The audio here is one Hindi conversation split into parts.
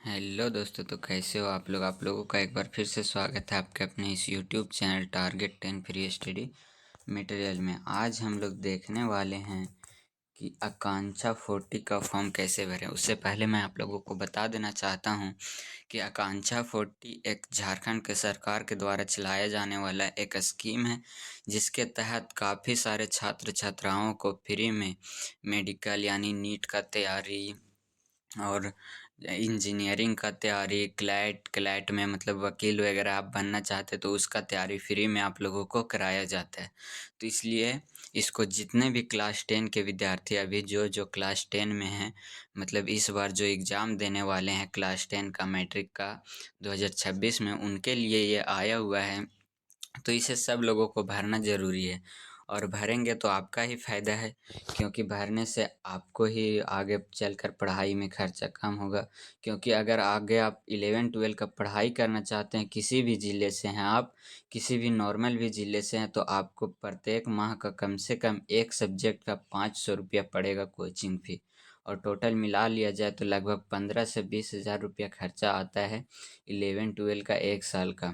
हेलो दोस्तों, तो कैसे हो आप लोगों का एक बार फिर से स्वागत है आपके अपने इस YouTube channel target 10 free study material में। आज हम लोग देखने वाले हैं कि आकांक्षा 40 का फॉर्म कैसे भरें। उससे पहले मैं आप लोगों को बता देना चाहता हूं कि आकांक्षा 40 एक झारखंड के सरकार के द्वारा चलाया जाने वाला एक स्कीम है, जिसके तहत काफ़ी सारे छात्र छात्राओं को फ्री में मेडिकल यानी नीट का तैयारी और इंजीनियरिंग का तैयारी, क्लैट में मतलब वकील वगैरह आप बनना चाहते तो उसका तैयारी फ्री में आप लोगों को कराया जाता है। तो इसलिए इसको जितने भी क्लास 10 के विद्यार्थी अभी जो क्लास 10 में हैं, मतलब इस बार जो एग्ज़ाम देने वाले हैं क्लास 10 का मैट्रिक का 2026 में, उनके लिए ये आया हुआ है। तो इसे सब लोगों को भरना ज़रूरी है और भरेंगे तो आपका ही फ़ायदा है, क्योंकि भरने से आपको ही आगे चलकर पढ़ाई में खर्चा कम होगा। क्योंकि अगर आगे आप 11-12 का पढ़ाई करना चाहते हैं, किसी भी ज़िले से हैं आप, किसी भी नॉर्मल भी ज़िले से हैं, तो आपको प्रत्येक माह का कम से कम एक सब्जेक्ट का 500 रुपया पड़ेगा कोचिंग फ़ी। और टोटल मिला लिया जाए तो लगभग 15 से 20 हज़ार रुपया खर्चा आता है 11-12 का एक साल का,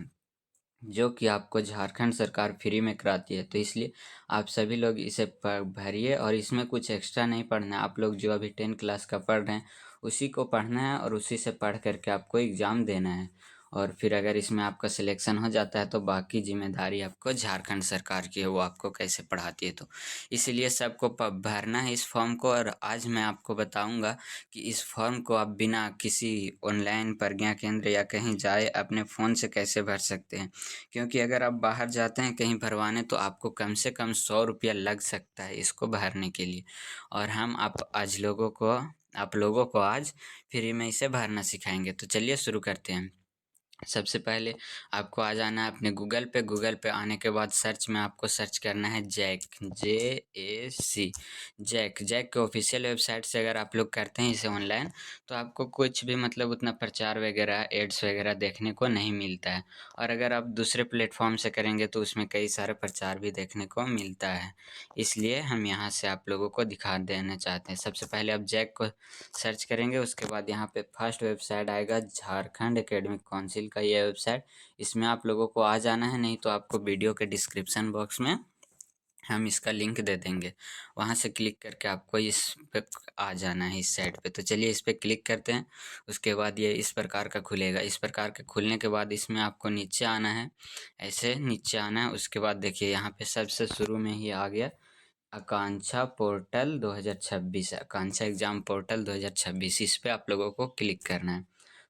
जो कि आपको झारखंड सरकार फ्री में कराती है। तो इसलिए आप सभी लोग इसे भरिए और इसमें कुछ एक्स्ट्रा नहीं पढ़ना है। आप लोग जो अभी 10 क्लास का पढ़ रहे हैं उसी को पढ़ना है और उसी से पढ़ करके आपको एग्ज़ाम देना है। और फिर अगर इसमें आपका सिलेक्शन हो जाता है तो बाकी जिम्मेदारी आपको झारखंड सरकार की है, वो आपको कैसे पढ़ाती है। तो इसलिए सबको भरना है इस फॉर्म को। और आज मैं आपको बताऊंगा कि इस फॉर्म को आप बिना किसी ऑनलाइन प्रज्ञा केंद्र या कहीं जाए अपने फ़ोन से कैसे भर सकते हैं। क्योंकि अगर आप बाहर जाते हैं कहीं भरवाने तो आपको कम से कम 100 रुपया लग सकता है इसको भरने के लिए। और हम आप लोगों को आज फ्री में इसे भरना सिखाएंगे। तो चलिए शुरू करते हैं। सबसे पहले आपको आ जाना है अपने गूगल पे आने के बाद सर्च में आपको सर्च करना है जैक, JAC। जैक के ऑफिशियल वेबसाइट से अगर आप लोग करते हैं इसे ऑनलाइन तो आपको कुछ भी मतलब उतना प्रचार वगैरह एड्स वगैरह देखने को नहीं मिलता है। और अगर आप दूसरे प्लेटफॉर्म से करेंगे तो उसमें कई सारे प्रचार भी देखने को मिलता है। इसलिए हम यहाँ से आप लोगों को दिखा देना चाहते हैं। सबसे पहले आप जैक को सर्च करेंगे, उसके बाद यहाँ पे फर्स्ट वेबसाइट आएगा झारखंड एकेडमिक काउंसिल का ये वेबसाइट। इसमें आप लोगों को आ जाना है, नहीं तो आपको वीडियो के डिस्क्रिप्शन बॉक्स में हम इसका लिंक दे देंगे, वहाँ से क्लिक करके आपको इस पे आ जाना है इस साइट पे। तो चलिए इस पे क्लिक करते हैं। उसके बाद ये इस प्रकार का खुलेगा। इस प्रकार के खुलने के बाद इसमें आपको नीचे आना है, ऐसे नीचे आना है। उसके बाद देखिए यहाँ पे सबसे शुरू में ही आ गया आकांक्षा पोर्टल 2026, आकांक्षा एग्जाम पोर्टल 2026। इस पे आप लोगों को क्लिक करना है।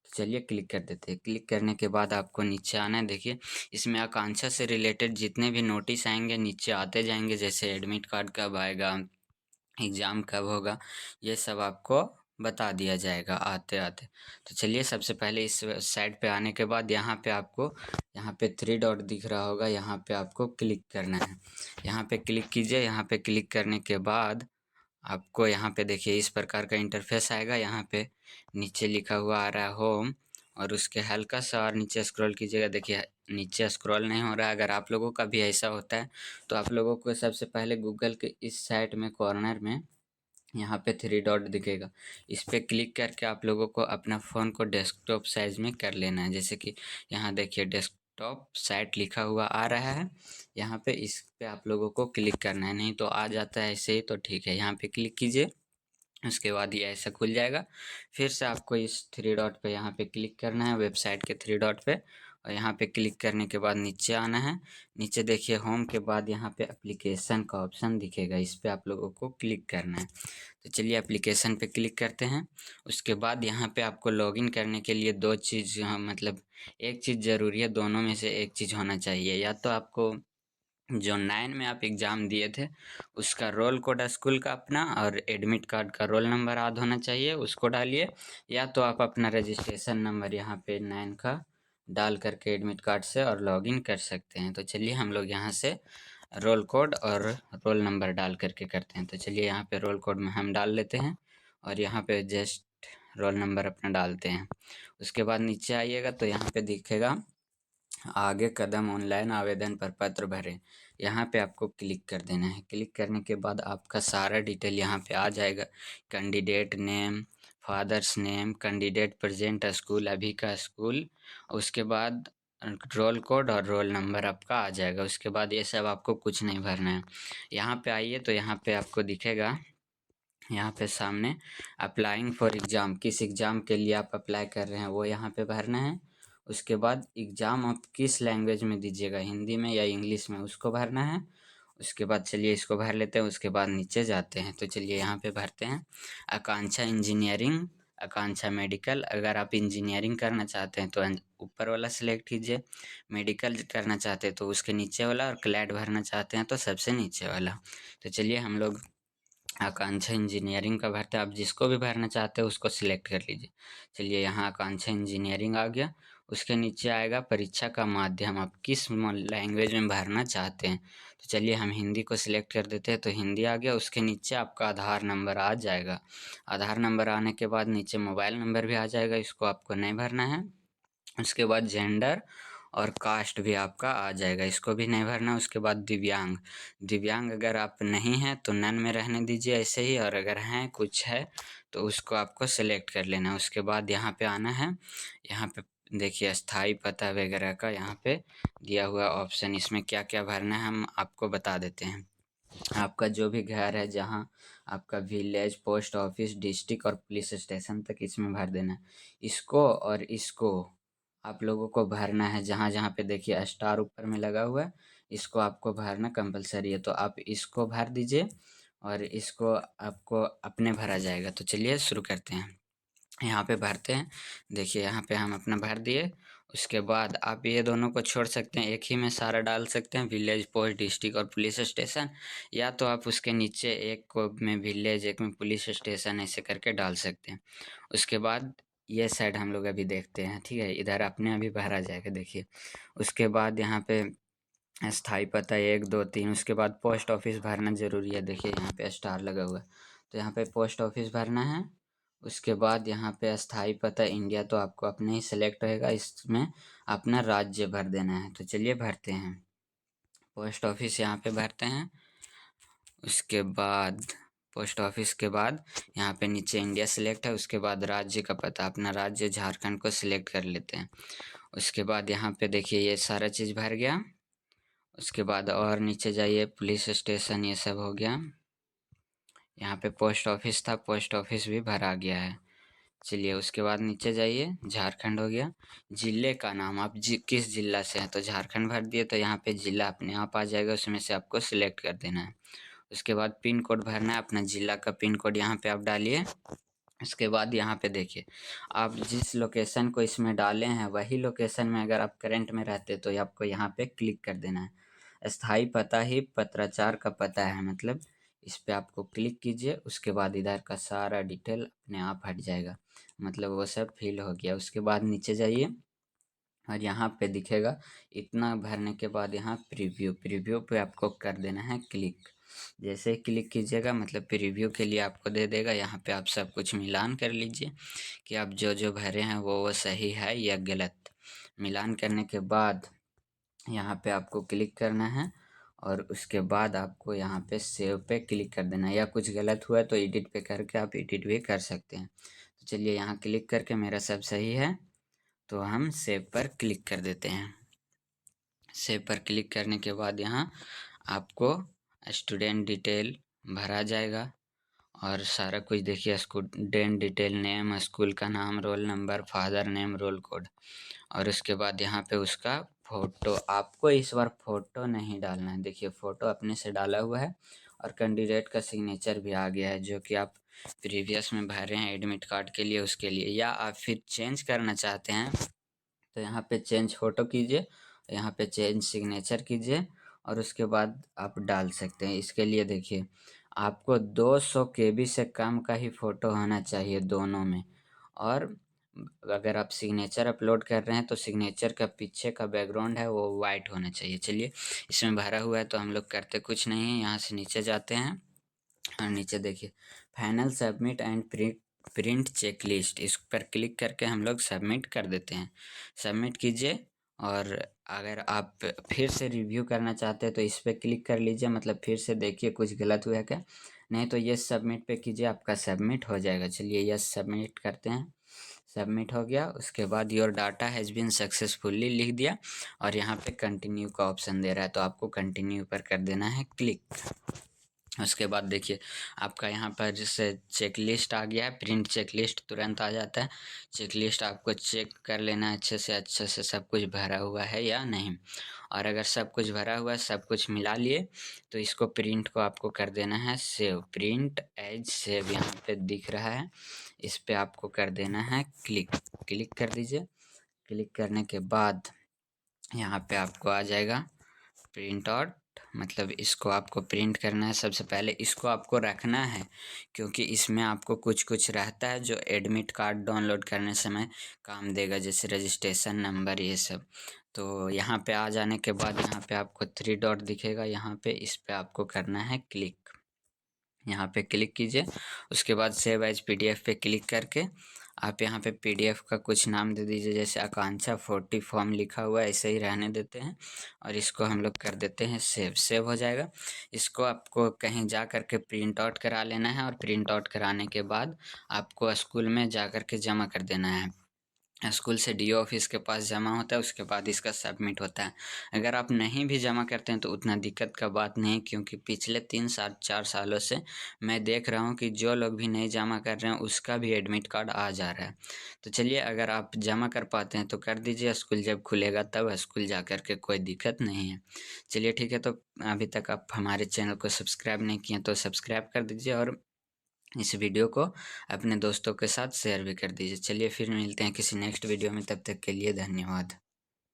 तो चलिए क्लिक कर देते हैं। क्लिक करने के बाद आपको नीचे आना है। देखिए इसमें आकांक्षा से रिलेटेड जितने भी नोटिस आएंगे नीचे आते जाएंगे, जैसे एडमिट कार्ड कब आएगा, एग्ज़ाम कब होगा, ये सब आपको बता दिया जाएगा आते आते। तो चलिए सबसे पहले इस साइट पे आने के बाद यहाँ पे 3 डॉट दिख रहा होगा, यहाँ पे आपको क्लिक करना है। यहाँ पे क्लिक कीजिए। यहाँ पे क्लिक करने के बाद आपको यहाँ पे देखिए इस प्रकार का इंटरफेस आएगा। यहाँ पे नीचे लिखा हुआ आ रहा है होम, और उसके हल्का सा और नीचे स्क्रॉल कीजिएगा। देखिए नीचे स्क्रॉल नहीं हो रहा है। अगर आप लोगों का भी ऐसा होता है तो आप लोगों को सबसे पहले गूगल के इस साइड में कॉर्नर में यहाँ पे 3 डॉट दिखेगा, इस पे क्लिक करके आप लोगों को अपना फ़ोन को डेस्कटॉप साइज़ में कर लेना है। जैसे कि यहाँ देखिए डेस्कटॉप साइट लिखा हुआ आ रहा है, यहाँ पे इस पे आप लोगों को क्लिक करना है। नहीं तो आ जाता है ऐसे ही तो ठीक है। यहाँ पे क्लिक कीजिए, उसके बाद ये ऐसा खुल जाएगा। फिर से आपको इस 3 डॉट पे यहाँ पे क्लिक करना है, वेबसाइट के 3 डॉट पे। और यहाँ पे क्लिक करने के बाद नीचे आना है। नीचे देखिए होम के बाद यहाँ पे एप्लीकेशन का ऑप्शन दिखेगा, इस पे आप लोगों को क्लिक करना है। तो चलिए एप्लीकेशन पे क्लिक करते हैं। उसके बाद यहाँ पे आपको लॉगिन करने के लिए 2 चीज़, मतलब एक चीज़ ज़रूरी है, दोनों में से एक चीज़ होना चाहिए। या तो आपको जो 9 में आप एग्ज़ाम दिए थे उसका रोल कोड स्कूल का अपना और एडमिट कार्ड का रोल नंबर याद होना चाहिए, उसको डालिए। या तो आप अपना रजिस्ट्रेशन नंबर यहाँ पे 9 का डाल करके एडमिट कार्ड से और लॉगिन कर सकते हैं। तो चलिए हम लोग यहाँ से रोल कोड और रोल नंबर डाल करके करते हैं। तो चलिए यहाँ पे रोल कोड में हम डाल लेते हैं और यहाँ पे जस्ट रोल नंबर अपना डालते हैं। उसके बाद नीचे आइएगा तो यहाँ पे दिखेगा आगे कदम ऑनलाइन आवेदन पर पत्र भरें, यहाँ पे आपको क्लिक कर देना है। क्लिक करने के बाद आपका सारा डिटेल यहाँ पे आ जाएगा, candidate name, father's name, candidate present school, अभी का स्कूल, उसके बाद रोल कोड और रोल नंबर आपका आ जाएगा। उसके बाद ये सब आपको कुछ नहीं भरना है। यहाँ पे आइए तो यहाँ पे आपको दिखेगा, यहाँ पे सामने अप्लाइंग फॉर एग्ज़ाम, किस एग्ज़ाम के लिए आप अप्लाई कर रहे हैं वो यहाँ पे भरना है। उसके बाद एग्ज़ाम आप किस लैंग्वेज में दीजिएगा, हिंदी में या इंग्लिश में, उसको भरना है। उसके बाद चलिए इसको भर लेते हैं, उसके बाद नीचे जाते हैं। तो चलिए यहाँ पे भरते हैं आकांक्षा इंजीनियरिंग, आकांक्षा मेडिकल। अगर आप इंजीनियरिंग करना चाहते हैं तो ऊपर वाला सिलेक्ट कीजिए, मेडिकल करना चाहते हैं तो उसके नीचे वाला, और क्लैट भरना चाहते हैं तो सबसे नीचे वाला। तो चलिए हम लोग आकांक्षा इंजीनियरिंग का भरते हैं। आप जिसको भी भरना चाहते हैं उसको सिलेक्ट कर लीजिए। चलिए यहाँ आकांक्षा इंजीनियरिंग आ गया। उसके नीचे आएगा परीक्षा का माध्यम, आप किस लैंग्वेज में भरना चाहते हैं। तो चलिए हम हिंदी को सिलेक्ट कर देते हैं, तो हिंदी आ गया। उसके नीचे आपका आधार नंबर आ जाएगा। आधार नंबर आने के बाद नीचे मोबाइल नंबर भी आ जाएगा, इसको आपको नहीं भरना है। उसके बाद जेंडर और कास्ट भी आपका आ जाएगा, इसको भी नहीं भरना। उसके बाद दिव्यांग, दिव्यांग अगर आप नहीं हैं तो नन में रहने दीजिए ऐसे ही, और अगर हैं कुछ है तो उसको आपको सेलेक्ट कर लेना है। उसके बाद यहाँ पे आना है, यहाँ पे देखिए स्थाई पता वगैरह का यहाँ पे दिया हुआ ऑप्शन, इसमें क्या क्या भरना है हम आपको बता देते हैं। आपका जो भी घर है, जहाँ आपका विलेज, पोस्ट ऑफिस, डिस्ट्रिक्ट और पुलिस स्टेशन तक इसमें भर देना है। इसको और इसको आप लोगों को भरना है, जहाँ जहाँ पे देखिए स्टार ऊपर में लगा हुआ है, इसको आपको भरना कंपलसरी है। तो आप इसको भर दीजिए और इसको आपको अपने भरा जाएगा। तो चलिए शुरू करते हैं। यहाँ पे भरते हैं, देखिए यहाँ पे हम अपना भर दिए। उसके बाद आप ये दोनों को छोड़ सकते हैं, एक ही में सारा डाल सकते हैं, विलेज, पोस्ट, डिस्ट्रिक्ट और पुलिस स्टेशन। या तो आप उसके नीचे एक को में विलेज, एक में पुलिस स्टेशन, ऐसे करके डाल सकते हैं। उसके बाद ये साइड हम लोग अभी देखते हैं, ठीक है, इधर अपने अभी भरा जाएगा देखिए। उसके बाद यहाँ पे स्थाई पता 1 2 3, उसके बाद पोस्ट ऑफिस भरना ज़रूरी है, देखिए यहाँ पे स्टार लगा हुआ है, तो यहाँ पे पोस्ट ऑफिस भरना है। उसके बाद यहाँ पे स्थाई पता इंडिया, तो आपको अपने ही सेलेक्ट होएगा, इसमें अपना राज्य भर देना है। तो चलिए भरते हैं, पोस्ट ऑफिस यहाँ पे भरते हैं। उसके बाद पोस्ट ऑफिस के बाद यहाँ पे नीचे इंडिया सिलेक्ट है। उसके बाद राज्य का पता, अपना राज्य झारखंड को सिलेक्ट कर लेते हैं। उसके बाद यहाँ पे देखिए ये सारा चीज़ भर गया। उसके बाद और नीचे जाइए, पुलिस स्टेशन ये सब हो गया। यहाँ पे पोस्ट ऑफिस था, पोस्ट ऑफिस भी भरा गया है। चलिए उसके बाद नीचे जाइए, झारखंड हो गया। ज़िले का नाम, आप किस ज़िला से हैं, तो झारखंड भर दिए, तो यहाँ पे ज़िला अपने आप आ जाएगा, उसमें से आपको सिलेक्ट कर देना है। उसके बाद पिन कोड भरना है, अपना ज़िला का पिन कोड यहाँ पे आप डालिए। उसके बाद यहाँ पे देखिए, आप जिस लोकेशन को इसमें डाले हैं वही लोकेशन में अगर आप करंट में रहते तो आपको यहाँ पे क्लिक कर देना है। स्थाई पता ही पत्राचार का पता है, मतलब इस पे आपको क्लिक कीजिए। उसके बाद इधर का सारा डिटेल अपने आप हट जाएगा, मतलब वो सब फिल हो गया। उसके बाद नीचे जाइए और यहाँ पे दिखेगा, इतना भरने के बाद यहाँ प्रीव्यू, प्रीव्यू पे आपको कर देना है क्लिक। जैसे ही क्लिक कीजिएगा मतलब प्रीव्यू के लिए आपको दे देगा। यहाँ पे आप सब कुछ मिलान कर लीजिए कि आप जो जो भरे हैं वो सही है या गलत। मिलान करने के बाद यहाँ पे आपको क्लिक करना है, और उसके बाद आपको यहाँ पे सेव पे क्लिक कर देना है, या कुछ गलत हुआ है तो एडिट पे करके आप एडिट भी कर सकते हैं। तो चलिए यहाँ क्लिक करके मेरा सब सही है, तो हम सेव पर क्लिक कर देते हैं। सेव पर क्लिक करने के बाद यहाँ आपको स्टूडेंट डिटेल भरा जाएगा, और सारा कुछ देखिए, स्टूडेंट डिटेल, नेम, स्कूल का नाम, roll number, father name, roll code, और उसके बाद यहाँ पे उसका फ़ोटो। आपको इस बार फ़ोटो नहीं डालना है, देखिए फ़ोटो अपने से डाला हुआ है, और कैंडिडेट का सिग्नेचर भी आ गया है जो कि आप प्रीवियस में भरे हैं एडमिट कार्ड के लिए, उसके लिए। या आप फिर चेंज करना चाहते हैं तो यहाँ पे चेंज फ़ोटो कीजिए, यहाँ पे चेंज सिग्नेचर कीजिए, और उसके बाद आप डाल सकते हैं। इसके लिए देखिए, आपको 200 KB से कम का ही फ़ोटो होना चाहिए दोनों में। और अगर आप सिग्नेचर अपलोड कर रहे हैं तो सिग्नेचर का पीछे का बैकग्राउंड है वो वाइट होना चाहिए। चलिए इसमें भरा हुआ है तो हम लोग करते कुछ नहीं है, यहाँ से नीचे जाते हैं, और नीचे देखिए final submit and print checklist, इस पर क्लिक करके हम लोग सबमिट कर देते हैं। सबमिट कीजिए, और अगर आप फिर से रिव्यू करना चाहते हैं तो इस पर क्लिक कर लीजिए, मतलब फिर से देखिए कुछ गलत हुआ है क्या। नहीं तो यस सबमिट पे कीजिए, आपका सबमिट हो जाएगा। चलिए यस सबमिट करते हैं। सबमिट हो गया। उसके बाद your data has been successfully लिख दिया और यहाँ पे कंटिन्यू का ऑप्शन दे रहा है, तो आपको कंटिन्यू पर कर देना है क्लिक। उसके बाद देखिए आपका यहाँ पर जैसे चेक लिस्ट आ गया है, प्रिंट चेक लिस्ट तुरंत आ जाता है। चेक लिस्ट आपको चेक कर लेना अच्छे से सब कुछ भरा हुआ है या नहीं, और अगर सब कुछ भरा हुआ है, सब कुछ मिला लिए, तो इसको प्रिंट को आपको कर देना है सेव। प्रिंट एज सेव यहाँ पे दिख रहा है, इस पे आपको कर देना है क्लिक। क्लिक कर दीजिए। क्लिक करने के बाद यहाँ पे आपको आ जाएगा प्रिंट आउट, मतलब इसको आपको प्रिंट करना है। सबसे पहले इसको आपको रखना है, क्योंकि इसमें आपको कुछ कुछ रहता है जो एडमिट कार्ड डाउनलोड करने समय काम देगा, जैसे रजिस्ट्रेशन नंबर ये सब। तो यहाँ पे आ जाने के बाद यहाँ पे आपको 3 डॉट दिखेगा, यहाँ पे इस पे आपको करना है क्लिक। यहाँ पे क्लिक कीजिए। उसके बाद सेव एज पीडीएफ पे क्लिक करके आप यहाँ पे पीडीएफ का कुछ नाम दे दीजिए, जैसे आकांक्षा 40 फॉर्म लिखा हुआ है, ऐसे ही रहने देते हैं और इसको हम लोग कर देते हैं सेव। सेव हो जाएगा। इसको आपको कहीं जा कर के प्रिंट आउट करा लेना है, और प्रिंट आउट कराने के बाद आपको स्कूल में जा कर के जमा कर देना है। स्कूल से डीओ ऑफिस के पास जमा होता है, उसके बाद इसका सबमिट होता है। अगर आप नहीं भी जमा करते हैं तो उतना दिक्कत का बात नहीं, क्योंकि पिछले 3-4 सालों से मैं देख रहा हूँ कि जो लोग भी नहीं जमा कर रहे हैं उसका भी एडमिट कार्ड आ जा रहा है। तो चलिए, अगर आप जमा कर पाते हैं तो कर दीजिए, स्कूल जब खुलेगा तब स्कूल जा कर के कोई दिक्कत नहीं है। चलिए ठीक है, तो अभी तक आप हमारे चैनल को सब्सक्राइब नहीं किए तो सब्सक्राइब कर दीजिए, और इस वीडियो को अपने दोस्तों के साथ शेयर भी कर दीजिए। चलिए फिर मिलते हैं किसी नेक्स्ट वीडियो में, तब तक के लिए धन्यवाद।